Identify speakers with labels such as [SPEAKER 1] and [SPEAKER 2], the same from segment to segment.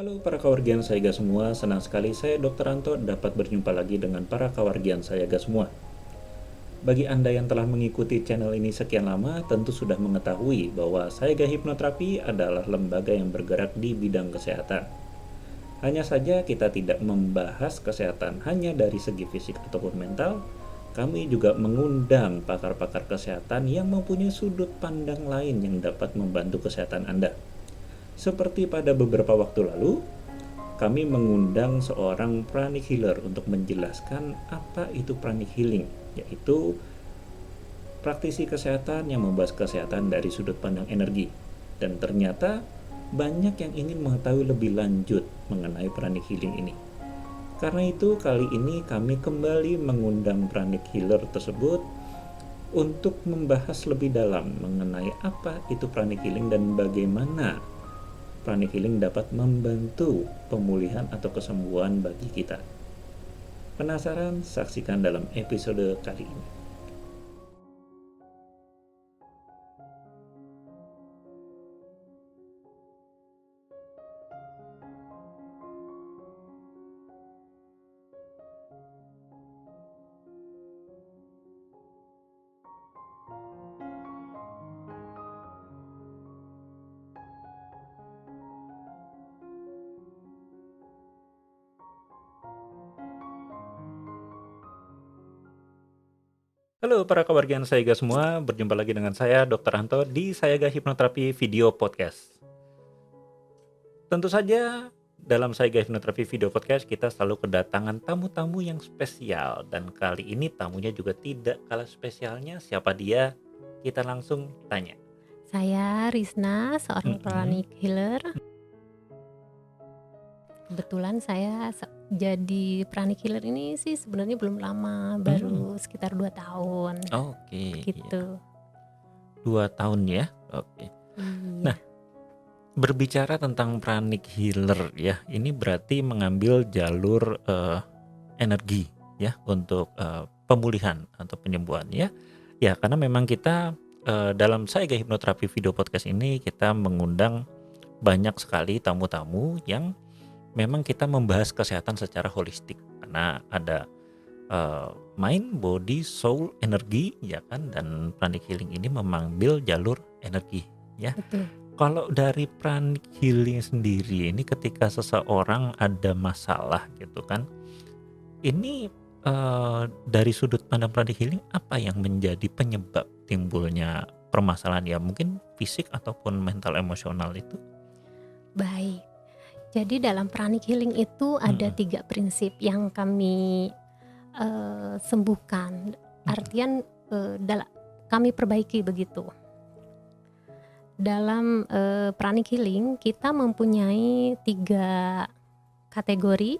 [SPEAKER 1] Halo para kawargian Sayaga semua, senang sekali saya Dr. Anto dapat berjumpa lagi dengan para kawargian Sayaga semua. Bagi Anda yang telah mengikuti channel ini sekian lama, tentu sudah mengetahui bahwa Sayaga Hipnoterapi adalah lembaga yang bergerak di bidang kesehatan. Hanya saja kita tidak membahas kesehatan hanya dari segi fisik ataupun mental, kami juga mengundang pakar-pakar kesehatan yang mempunyai sudut pandang lain yang dapat membantu kesehatan Anda. Seperti pada beberapa waktu lalu, kami mengundang seorang pranic healer untuk menjelaskan apa itu pranic healing, yaitu praktisi kesehatan yang membahas kesehatan dari sudut pandang energi. Dan ternyata banyak yang ingin mengetahui lebih lanjut mengenai pranic healing ini. Karena itu kali ini kami kembali mengundang pranic healer tersebut untuk membahas lebih dalam mengenai apa itu pranic healing dan bagaimana pranic healing dapat membantu pemulihan atau kesembuhan bagi kita. Penasaran? Saksikan dalam episode kali ini. Halo para kawargian Sayaga semua, berjumpa lagi dengan saya Dr. Anto di Sayaga Hipnoterapi Video Podcast. Tentu saja dalam Sayaga Hipnoterapi Video Podcast kita selalu kedatangan tamu-tamu yang spesial, dan kali ini tamunya juga tidak kalah spesialnya. Siapa dia? Kita langsung tanya.
[SPEAKER 2] Saya Risna, seorang pranic healer. Kebetulan saya jadi pranic healer ini sih sebenarnya belum lama, baru sekitar 2 tahun.
[SPEAKER 1] Oke,
[SPEAKER 2] Gitu.
[SPEAKER 1] 2 tahun ya. Oke. Nah, berbicara tentang pranic healer ya, ini berarti mengambil jalur energi ya untuk pemulihan atau penyembuhan ya. Ya, karena memang kita dalam Sayaga Hipnoterapi Video Podcast ini kita mengundang banyak sekali tamu-tamu yang memang kita membahas kesehatan secara holistik, karena ada mind, body, soul, energi ya kan, dan pranic healing ini mengambil jalur energi ya.
[SPEAKER 2] Betul.
[SPEAKER 1] Kalau dari pranic healing sendiri ini, ketika seseorang ada masalah gitu kan, ini dari sudut pandang pranic healing apa yang menjadi penyebab timbulnya permasalahan ya, mungkin fisik ataupun mental emosional itu?
[SPEAKER 2] Baik. Jadi dalam pranic healing itu ada 3 prinsip yang kami sembuhkan. Artian kami perbaiki begitu. Dalam pranic healing kita mempunyai 3 kategori.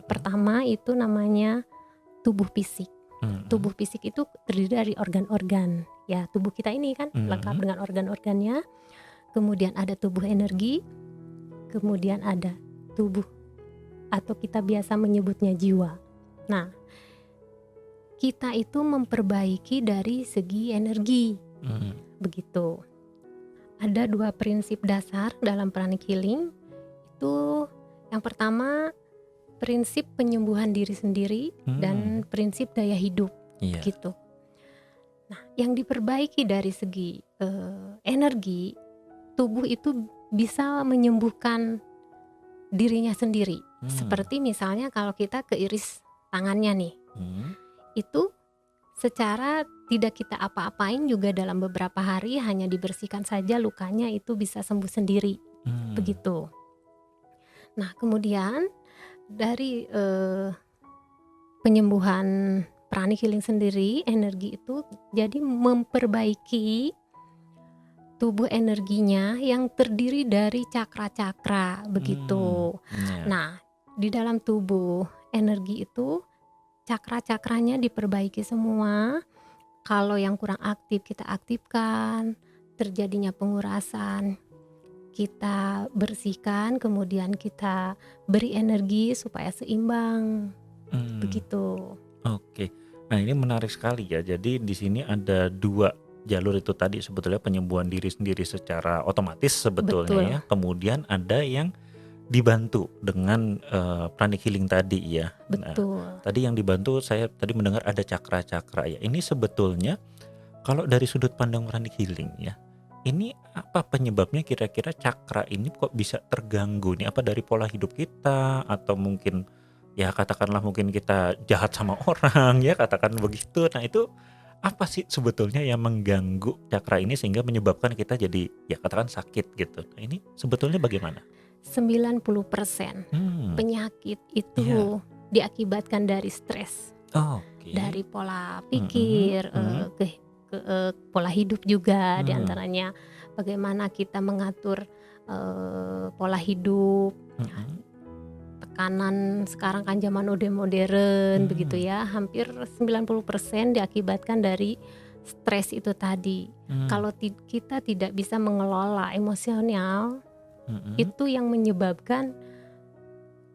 [SPEAKER 2] Pertama itu namanya tubuh fisik. Tubuh fisik itu terdiri dari organ-organ. Ya, tubuh kita ini kan lengkap dengan organ-organnya. Kemudian ada tubuh energi. Kemudian ada tubuh atau kita biasa menyebutnya jiwa. Nah, kita itu memperbaiki dari segi energi. Begitu. Ada 2 prinsip dasar dalam pranic healing. Itu yang pertama prinsip penyembuhan diri sendiri dan prinsip daya hidup. Gitu. Nah, yang diperbaiki dari segi energi, tubuh itu bisa menyembuhkan dirinya sendiri. Seperti misalnya kalau kita keiris tangannya nih, itu secara tidak kita apa-apain juga dalam beberapa hari, hanya dibersihkan saja lukanya itu bisa sembuh sendiri. Begitu. Nah, kemudian dari penyembuhan pranic healing sendiri, energi itu jadi memperbaiki tubuh energinya yang terdiri dari cakra-cakra begitu. Nah, di dalam tubuh energi itu cakra-cakranya diperbaiki semua. Kalau yang kurang aktif kita aktifkan, terjadinya pengurasan kita bersihkan, kemudian kita beri energi supaya seimbang. Begitu.
[SPEAKER 1] Oke. Nah, ini menarik sekali ya. Jadi di sini ada 2 jalur itu tadi, sebetulnya penyembuhan diri sendiri secara otomatis sebetulnya.
[SPEAKER 2] Betul.
[SPEAKER 1] Ya. Kemudian ada yang dibantu dengan pranic healing tadi ya. Nah,
[SPEAKER 2] Betul.
[SPEAKER 1] tadi yang dibantu saya tadi mendengar ada cakra-cakra ya. Ini sebetulnya kalau dari sudut pandang pranic healing ya, ini apa penyebabnya kira-kira cakra ini kok bisa terganggu nih? Apa dari pola hidup kita atau mungkin ya katakanlah mungkin kita jahat sama orang ya katakan begitu. Nah itu apa sih sebetulnya yang mengganggu cakra ini sehingga menyebabkan kita jadi ya katakan sakit gitu. Nah ini sebetulnya bagaimana?
[SPEAKER 2] 90% penyakit itu
[SPEAKER 1] Iya.
[SPEAKER 2] diakibatkan dari stres,
[SPEAKER 1] Oke.
[SPEAKER 2] dari pola pikir, pola hidup juga diantaranya bagaimana kita mengatur pola hidup. Tekanan sekarang kan zaman udah modern begitu ya, hampir 90% diakibatkan dari stres itu tadi. Kalau kita tidak bisa mengelola emosional, itu yang menyebabkan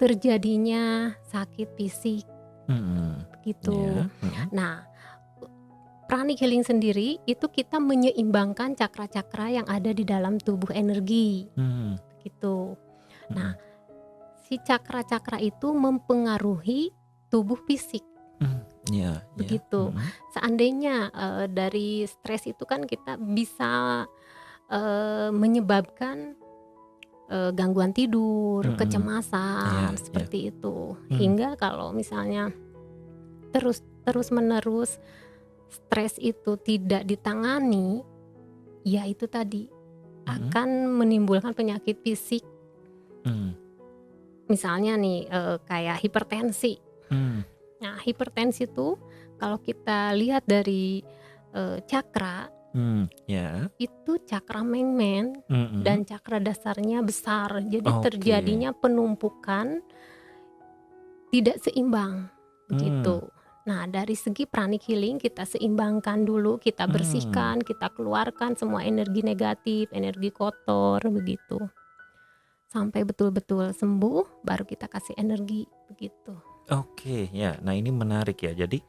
[SPEAKER 2] terjadinya sakit fisik begitu. Nah, pranic healing sendiri itu kita menyeimbangkan cakra-cakra yang ada di dalam tubuh energi gitu. Nah, si cakra-cakra itu mempengaruhi tubuh fisik begitu. Seandainya dari stres itu kan kita bisa menyebabkan gangguan tidur, kecemasan seperti itu. Hingga kalau misalnya terus menerus stres itu tidak ditangani, ya itu tadi akan menimbulkan penyakit fisik. Misalnya nih kayak hipertensi. Nah, hipertensi itu kalau kita lihat dari cakra, itu cakra Mengmen dan cakra dasarnya besar. Jadi terjadinya penumpukan tidak seimbang begitu. Nah, dari segi pranic healing kita seimbangkan dulu, kita bersihkan, kita keluarkan semua energi negatif, energi kotor begitu. Sampai betul-betul sembuh, baru kita kasih energi begitu.
[SPEAKER 1] Oke, ya. Nah, ini menarik ya. Jadi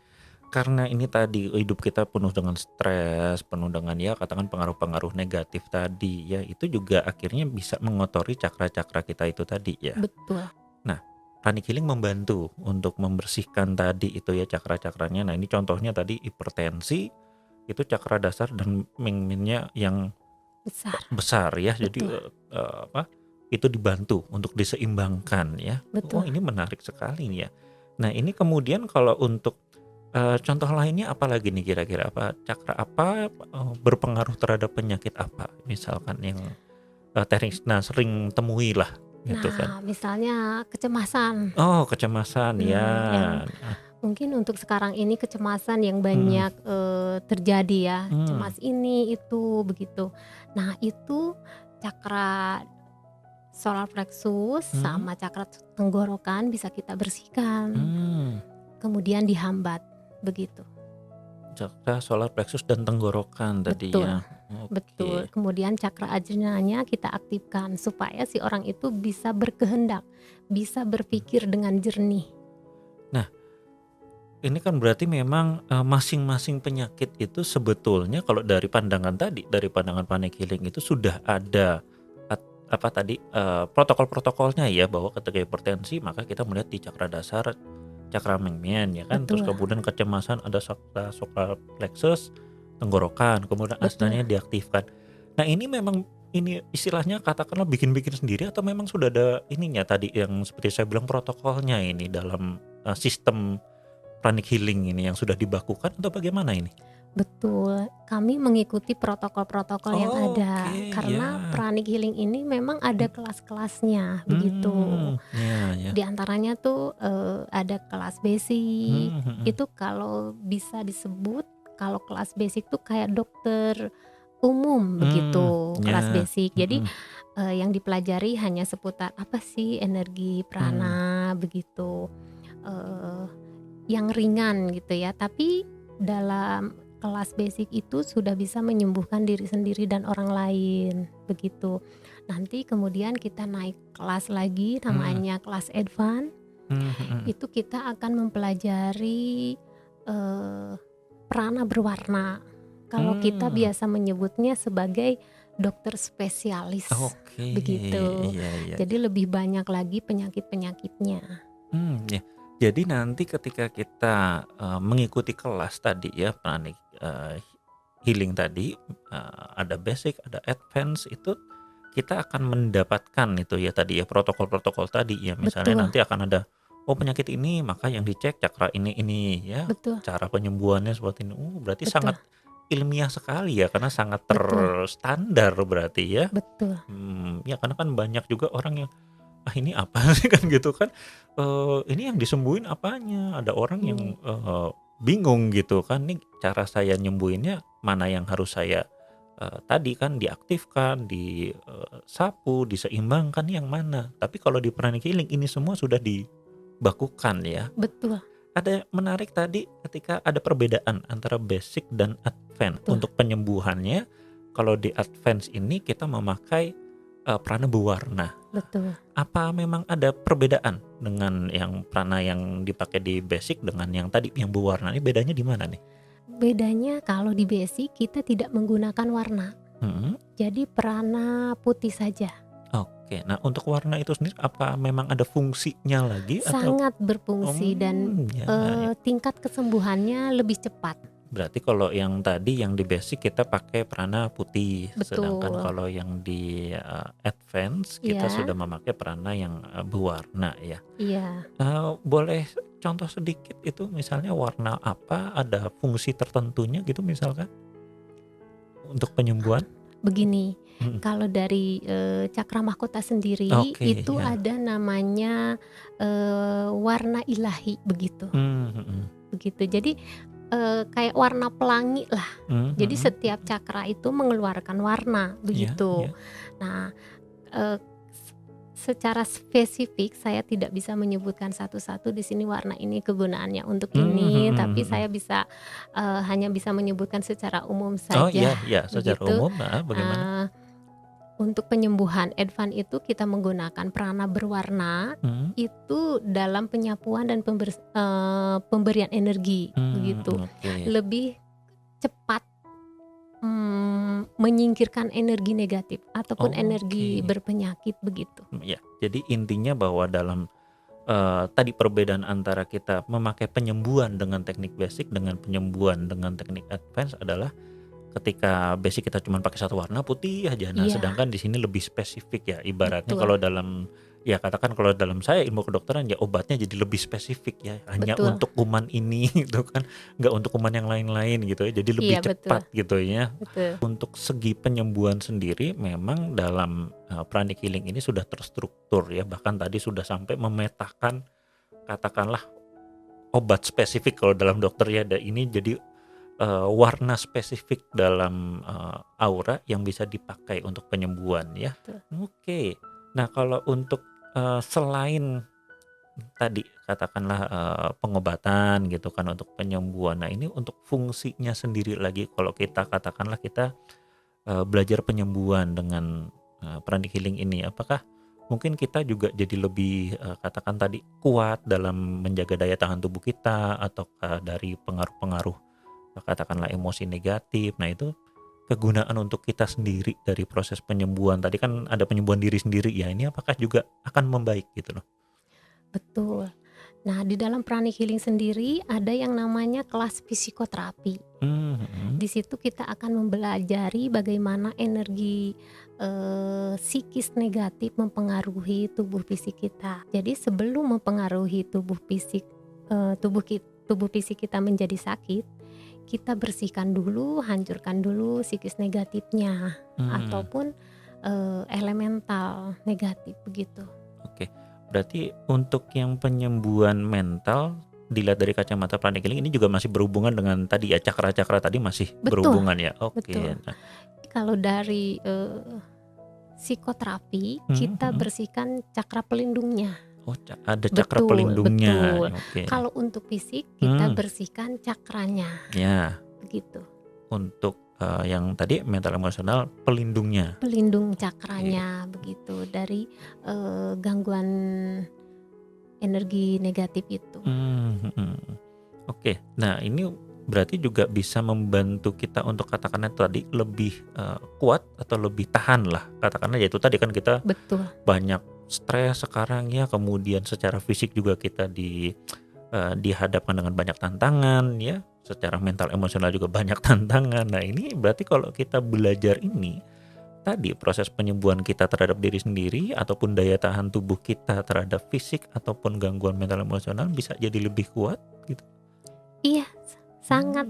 [SPEAKER 1] karena ini tadi hidup kita penuh dengan stres, penuh dengan ya katakan pengaruh-pengaruh negatif tadi ya, itu juga akhirnya bisa mengotori cakra-cakra kita itu tadi ya.
[SPEAKER 2] Betul.
[SPEAKER 1] Nah, pranic healing membantu untuk membersihkan tadi itu ya cakra-cakranya. Nah, ini contohnya tadi hipertensi itu cakra dasar dan Mengmennya yang besar ya. Jadi itu dibantu untuk diseimbangkan ya.
[SPEAKER 2] Betul.
[SPEAKER 1] Oh, ini menarik sekali nih ya. Nah, ini kemudian kalau untuk contoh lainnya apa lagi nih kira-kira, apa cakra apa berpengaruh terhadap penyakit apa misalkan yang Terisna sering temui lah gitu kan.
[SPEAKER 2] Misalnya kecemasan.
[SPEAKER 1] Oh, kecemasan ya.
[SPEAKER 2] Mungkin untuk sekarang ini kecemasan yang banyak terjadi ya, cemas ini itu begitu. Nah, itu cakra solar plexus sama cakra tenggorokan bisa kita bersihkan. Kemudian dihambat begitu.
[SPEAKER 1] Cakra solar plexus dan tenggorokan tadi ya.
[SPEAKER 2] Betul. Kemudian cakra ajnanya kita aktifkan supaya si orang itu bisa berkehendak, bisa berpikir dengan jernih.
[SPEAKER 1] Nah, ini kan berarti memang masing-masing penyakit itu sebetulnya kalau dari pandangan tadi, dari pandangan pranic healing itu sudah ada apa tadi protokol-protokolnya ya, bahwa ketika hipertensi maka kita melihat di cakra dasar cakra Mengmen ya kan. Betul. Terus kemudian kecemasan ada cakra solar plexus, tenggorokan, kemudian asnanya diaktifkan. Nah, ini memang ini istilahnya katakanlah bikin-bikin sendiri atau memang sudah ada ininya tadi yang seperti saya bilang protokolnya ini dalam sistem pranic healing ini yang sudah dibakukan atau bagaimana ini?
[SPEAKER 2] Betul, kami mengikuti protokol-protokol yang ada karena pranic healing ini memang ada kelas-kelasnya begitu. Di antaranya tuh ada kelas basic. Itu kalau bisa disebut kalau kelas basic tuh kayak dokter umum begitu, kelas basic. Jadi yang dipelajari hanya seputar apa sih energi prana begitu. Yang ringan gitu ya, tapi dalam kelas basic itu sudah bisa menyembuhkan diri sendiri dan orang lain begitu. Nanti kemudian kita naik kelas lagi namanya kelas advance. Itu kita akan mempelajari prana berwarna. Kalau kita biasa menyebutnya sebagai dokter spesialis
[SPEAKER 3] Oke,
[SPEAKER 2] begitu.
[SPEAKER 3] iya iya.
[SPEAKER 2] Jadi lebih banyak lagi penyakit-penyakitnya.
[SPEAKER 3] Ya. Jadi nanti ketika kita mengikuti kelas tadi ya, pranic healing tadi, ada basic, ada advance, itu kita akan mendapatkan itu ya tadi ya, protokol-protokol tadi ya. Misalnya
[SPEAKER 2] Betul,
[SPEAKER 3] nanti akan ada, oh penyakit ini maka yang dicek cakra ini ya,
[SPEAKER 2] betul,
[SPEAKER 3] cara penyembuhannya seperti ini. Berarti
[SPEAKER 2] betul,
[SPEAKER 3] sangat ilmiah sekali ya, karena sangat
[SPEAKER 2] betul,
[SPEAKER 3] terstandar berarti ya.
[SPEAKER 2] betul,
[SPEAKER 3] Ya karena kan banyak juga orang yang, ah ini apa sih kan gitu kan, ini yang disembuhin apanya, ada orang yang
[SPEAKER 2] iya,
[SPEAKER 3] bingung gitu kan, nih cara saya nyembuhinnya mana yang harus saya tadi kan diaktifkan, disapu, diseimbangkan yang mana. Tapi kalau di pranic healing ini semua sudah dibakukan ya.
[SPEAKER 2] betul,
[SPEAKER 3] Ada menarik tadi ketika ada perbedaan antara basic dan advance.
[SPEAKER 2] betul,
[SPEAKER 3] Untuk penyembuhannya, kalau di advance ini kita memakai prana berwarna.
[SPEAKER 2] betul.
[SPEAKER 3] Apa memang ada perbedaan dengan yang prana yang dipakai di basic dengan yang tadi yang berwarna? Ini bedanya di mana nih?
[SPEAKER 2] Bedanya kalau di basic kita tidak menggunakan warna.
[SPEAKER 3] Hmm.
[SPEAKER 2] Jadi prana putih saja.
[SPEAKER 3] Oke, nah untuk warna itu sendiri apa memang ada fungsinya lagi atau?
[SPEAKER 2] Sangat berfungsi dan
[SPEAKER 3] Ya, ya.
[SPEAKER 2] tingkat kesembuhannya lebih cepat.
[SPEAKER 3] Berarti kalau yang tadi yang di basic kita pakai prana putih, sedangkan
[SPEAKER 2] Betul.
[SPEAKER 3] kalau yang di advance kita
[SPEAKER 2] Iya.
[SPEAKER 3] sudah memakai prana yang berwarna ya.
[SPEAKER 2] Iya.
[SPEAKER 3] Boleh contoh sedikit itu misalnya warna apa, ada fungsi tertentunya gitu misalkan untuk penyembuhan?
[SPEAKER 2] Begini,
[SPEAKER 3] Mhm.
[SPEAKER 2] kalau dari cakra mahkota sendiri
[SPEAKER 3] Oke,
[SPEAKER 2] itu
[SPEAKER 3] ya.
[SPEAKER 2] ada namanya warna ilahi begitu. Begitu. Jadi kayak warna pelangi lah. Jadi setiap cakra itu mengeluarkan warna begitu.
[SPEAKER 3] Ya.
[SPEAKER 2] Nah, secara spesifik saya tidak bisa menyebutkan satu-satu di sini warna ini kegunaannya untuk ini, tapi saya bisa hanya bisa menyebutkan secara umum
[SPEAKER 3] Oh
[SPEAKER 2] saja.
[SPEAKER 3] iya, secara
[SPEAKER 2] Begitu.
[SPEAKER 3] umum bagaimana?
[SPEAKER 2] Untuk penyembuhan advance itu kita menggunakan prana berwarna itu dalam penyapuan dan pemberian energi begitu.
[SPEAKER 3] Oke.
[SPEAKER 2] Lebih cepat menyingkirkan energi negatif ataupun energi
[SPEAKER 3] Oke.
[SPEAKER 2] berpenyakit begitu.
[SPEAKER 3] Ya, jadi intinya bahwa dalam tadi perbedaan antara kita memakai penyembuhan dengan teknik basic dengan penyembuhan dengan teknik advance adalah ketika basic kita cuma pakai satu warna putih aja. Nah,
[SPEAKER 2] Iya.
[SPEAKER 3] sedangkan di sini lebih spesifik ya. Ibaratnya
[SPEAKER 2] Betul.
[SPEAKER 3] kalau dalam ya katakan kalau dalam saya ilmu kedokteran ya obatnya jadi lebih spesifik ya. Hanya
[SPEAKER 2] Betul.
[SPEAKER 3] untuk kuman ini gitu kan. Nggak untuk kuman yang lain-lain gitu ya. Jadi lebih
[SPEAKER 2] Iya,
[SPEAKER 3] cepat gitu ya.
[SPEAKER 2] Betul.
[SPEAKER 3] Untuk segi penyembuhan sendiri memang dalam pranic healing ini sudah terstruktur ya. Bahkan tadi sudah sampai memetakan katakanlah obat spesifik kalau dalam dokter ya. Dan ini jadi warna spesifik dalam aura yang bisa dipakai untuk penyembuhan ya.
[SPEAKER 2] Betul.
[SPEAKER 3] Oke. Nah, kalau untuk selain tadi katakanlah pengobatan gitu kan untuk penyembuhan. Nah, ini untuk fungsinya sendiri lagi kalau kita katakanlah kita belajar penyembuhan dengan pranic healing ini, apakah mungkin kita juga jadi lebih katakan tadi kuat dalam menjaga daya tahan tubuh kita ataukah dari pengaruh-pengaruh katakanlah emosi negatif. Nah, itu kegunaan untuk kita sendiri dari proses penyembuhan. Tadi kan ada penyembuhan diri sendiri ya. Ini apakah juga akan membaik gitu loh?
[SPEAKER 2] Betul. Nah, di dalam pranic healing sendiri ada yang namanya kelas psikoterapi. Di situ kita akan mempelajari bagaimana energi psikis negatif mempengaruhi tubuh fisik kita. Jadi sebelum mempengaruhi tubuh fisik kita menjadi sakit, kita bersihkan dulu, hancurkan dulu psikis negatifnya ataupun elemental negatif begitu.
[SPEAKER 3] Oke. Berarti untuk yang penyembuhan mental dilihat dari kacamata pranic healing ini juga masih berhubungan dengan tadi ya cakra-cakra tadi masih berhubungan ya. Oke.
[SPEAKER 2] Betul.
[SPEAKER 3] Nah,
[SPEAKER 2] kalau dari psikoterapi kita bersihkan cakra pelindungnya.
[SPEAKER 3] Oh, ada cakra pelindungnya.
[SPEAKER 2] Betul.
[SPEAKER 3] Oke.
[SPEAKER 2] Kalau untuk fisik kita bersihkan cakranya.
[SPEAKER 3] Ya.
[SPEAKER 2] Begitu.
[SPEAKER 3] Untuk yang tadi mental emosional pelindungnya.
[SPEAKER 2] Pelindung cakranya begitu dari gangguan energi negatif itu.
[SPEAKER 3] Oke. Nah, ini berarti juga bisa membantu kita untuk katakanlah tadi lebih kuat atau lebih tahan lah. Katakanlah yaitu tadi kan kita
[SPEAKER 2] Betul.
[SPEAKER 3] banyak stres sekarang ya, kemudian secara fisik juga kita dihadapkan dengan banyak tantangan ya, secara mental emosional juga banyak tantangan. Nah ini berarti kalau kita belajar ini tadi proses penyembuhan kita terhadap diri sendiri ataupun daya tahan tubuh kita terhadap fisik ataupun gangguan mental emosional bisa jadi lebih kuat gitu.
[SPEAKER 2] Iya, sangat.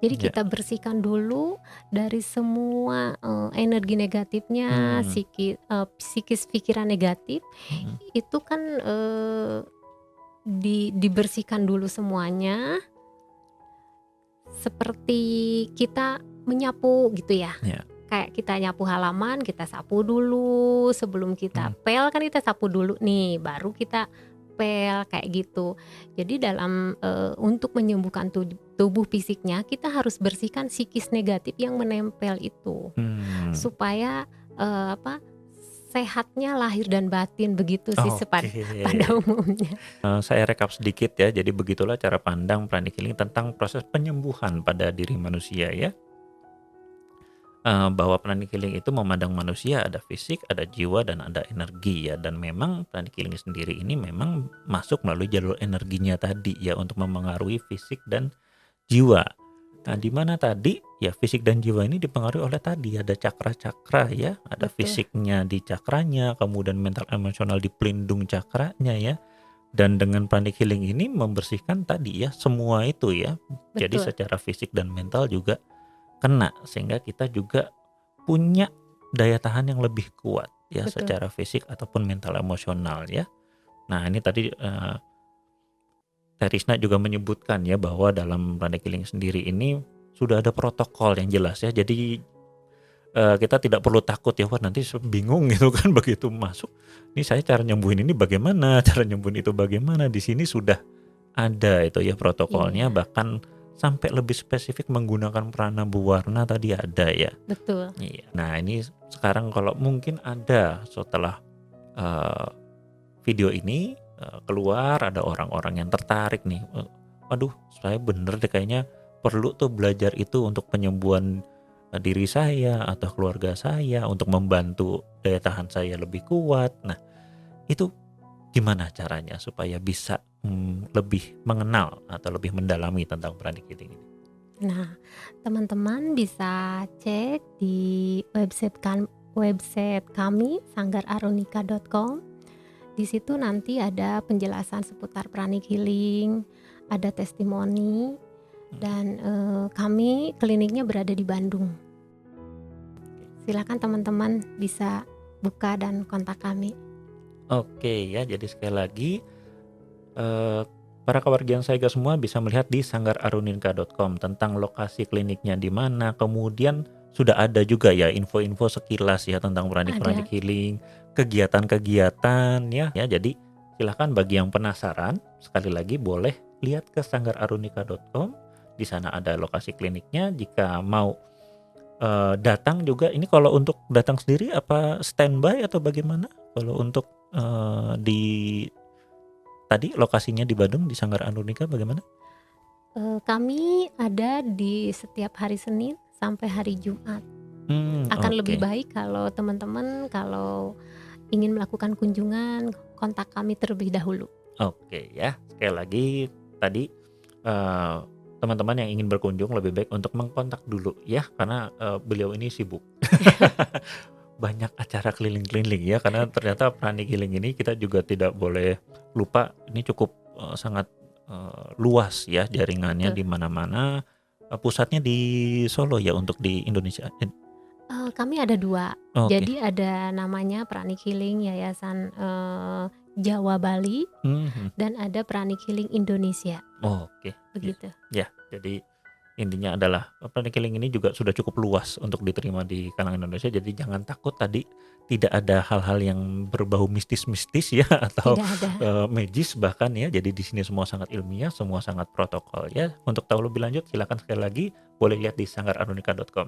[SPEAKER 2] Jadi
[SPEAKER 3] Ya.
[SPEAKER 2] kita bersihkan dulu dari semua energi negatifnya, psikis pikiran negatif. Itu kan dibersihkan dulu semuanya. Seperti kita menyapu gitu ya.
[SPEAKER 3] Ya.
[SPEAKER 2] Kayak kita nyapu halaman, kita sapu dulu sebelum kita pel, kan kita sapu dulu nih, baru kita pel kayak gitu. Jadi dalam untuk menyembuhkan tubuh fisiknya, kita harus bersihkan psikis negatif yang menempel itu, supaya sehatnya lahir dan batin, begitu sih pada umumnya.
[SPEAKER 3] Saya rekap sedikit ya. Jadi begitulah cara pandang Pranic Healing tentang proses penyembuhan pada diri manusia ya. Bahwa Pranic Healing itu memandang manusia ada fisik, ada jiwa, dan ada energi ya. Dan memang Pranic Healing sendiri ini memang masuk melalui jalur energinya tadi ya, untuk memengaruhi fisik dan jiwa. Nah di mana tadi ya fisik dan jiwa ini dipengaruhi oleh tadi ada cakra-cakra ya, ada
[SPEAKER 2] Betul.
[SPEAKER 3] fisiknya di cakranya, kemudian mental emosional di pelindung cakranya ya. Dan dengan Pranic Healing ini membersihkan tadi ya semua itu ya. Jadi
[SPEAKER 2] Betul.
[SPEAKER 3] secara fisik dan mental juga kena, sehingga kita juga punya daya tahan yang lebih kuat ya.
[SPEAKER 2] Betul.
[SPEAKER 3] Secara fisik ataupun mental emosional ya. Nah ini tadi Terisna juga menyebutkan ya bahwa dalam Pranic Healing sendiri ini sudah ada protokol yang jelas ya. Jadi kita tidak perlu takut ya, wah nanti bingung gitu kan begitu masuk. Ini saya cara nyembuhin ini bagaimana, cara nyembuhin itu bagaimana. Di sini sudah ada itu ya protokolnya, bahkan sampai lebih spesifik menggunakan prana buwarna tadi ada ya.
[SPEAKER 2] Betul.
[SPEAKER 3] Iya. Nah ini sekarang kalau mungkin ada setelah video ini keluar, ada orang-orang yang tertarik nih, waduh saya bener deh kayaknya perlu tuh belajar itu untuk penyembuhan diri saya atau keluarga saya, untuk membantu daya tahan saya lebih kuat. Nah itu gimana caranya supaya bisa lebih mengenal atau lebih mendalami tentang Pranic Healing ini?
[SPEAKER 2] Nah, teman-teman bisa cek di website kami sanggararunika.com. Di situ nanti ada penjelasan seputar Pranic Healing, ada testimoni, dan kami kliniknya berada di Bandung. Silakan teman-teman bisa buka dan kontak kami.
[SPEAKER 3] Oke ya, jadi sekali lagi para kewargian Sayga semua bisa melihat di sanggararunika.com tentang lokasi kliniknya di mana, kemudian sudah ada juga ya info-info sekilas ya tentang Pranic Healing, kegiatan-kegiatan ya. Jadi silahkan bagi yang penasaran, sekali lagi boleh lihat ke sanggararunika.com. Di sana ada lokasi kliniknya. Jika mau datang juga, ini kalau untuk datang sendiri apa standby atau bagaimana? Kalau untuk di tadi lokasinya di Bandung di Sanggar Arunika bagaimana?
[SPEAKER 2] Kami ada di setiap hari Senin sampai hari Jumat. Akan lebih baik kalau teman-teman kalau ingin melakukan kunjungan, kontak kami terlebih dahulu.
[SPEAKER 3] Oke ya, sekali lagi tadi teman-teman yang ingin berkunjung lebih baik untuk mengkontak dulu ya, karena beliau ini sibuk. Banyak acara keliling-keliling ya, karena ternyata Pranic Healing ini kita juga tidak boleh lupa, ini cukup sangat luas ya jaringannya di mana-mana. Pusatnya di Solo ya untuk di Indonesia.
[SPEAKER 2] Kami ada 2. Jadi ada namanya Pranic Healing Yayasan Jawa Bali, dan ada Pranic Healing Indonesia. Begitu.
[SPEAKER 3] Ya, jadi intinya adalah Pranic Healing ini juga sudah cukup luas untuk diterima di kalangan Indonesia. Jadi jangan takut tadi tidak ada hal-hal yang berbau mistis-mistis ya atau magis bahkan ya. Jadi di sini semua sangat ilmiah, semua sangat protokol ya. Untuk tahu lebih lanjut silakan sekali lagi boleh lihat di sanggararunika.com.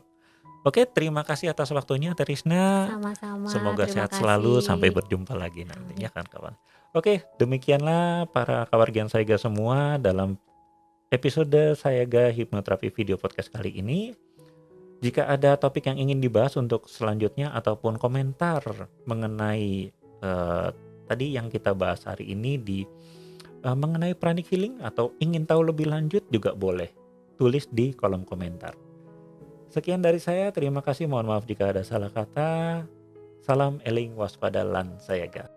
[SPEAKER 3] Oke, terima kasih atas waktunya Terisna.
[SPEAKER 2] Sama-sama.
[SPEAKER 3] Semoga sehat selalu, sampai berjumpa lagi nantinya kan kawan. Oke, demikianlah para kawargian Sayga semua dalam episode Sayaga Hipnoterapi Video Podcast kali ini. Jika ada topik yang ingin dibahas untuk selanjutnya ataupun komentar mengenai tadi yang kita bahas hari ini mengenai pranic healing atau ingin tahu lebih lanjut juga boleh tulis di kolom komentar. Sekian dari saya, terima kasih, mohon maaf jika ada salah kata. Salam eling waspada lan sayaga.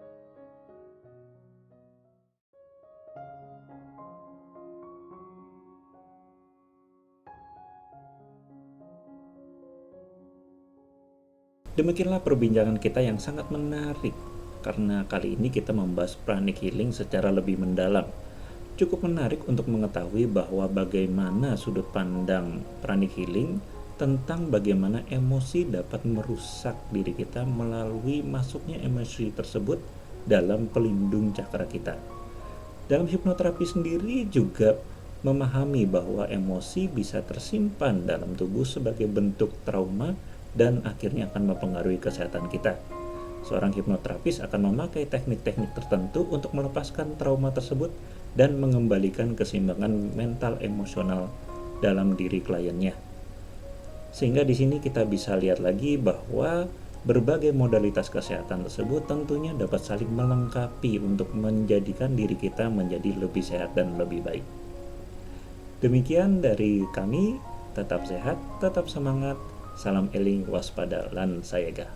[SPEAKER 1] Demikianlah perbincangan kita yang sangat menarik, karena kali ini kita membahas pranic healing secara lebih mendalam. Cukup menarik untuk mengetahui bahwa bagaimana sudut pandang pranic healing tentang bagaimana emosi dapat merusak diri kita melalui masuknya emosi tersebut dalam pelindung cakra kita. Dalam hipnoterapi sendiri juga memahami bahwa emosi bisa tersimpan dalam tubuh sebagai bentuk trauma dan akhirnya akan mempengaruhi kesehatan kita. Seorang hipnoterapis akan memakai teknik-teknik tertentu untuk melepaskan trauma tersebut dan mengembalikan keseimbangan mental emosional dalam diri kliennya. Sehingga di sini kita bisa lihat lagi bahwa berbagai modalitas kesehatan tersebut tentunya dapat saling melengkapi untuk menjadikan diri kita menjadi lebih sehat dan lebih baik. Demikian dari kami, tetap sehat, tetap semangat. Salam eling waspada lan sayaga.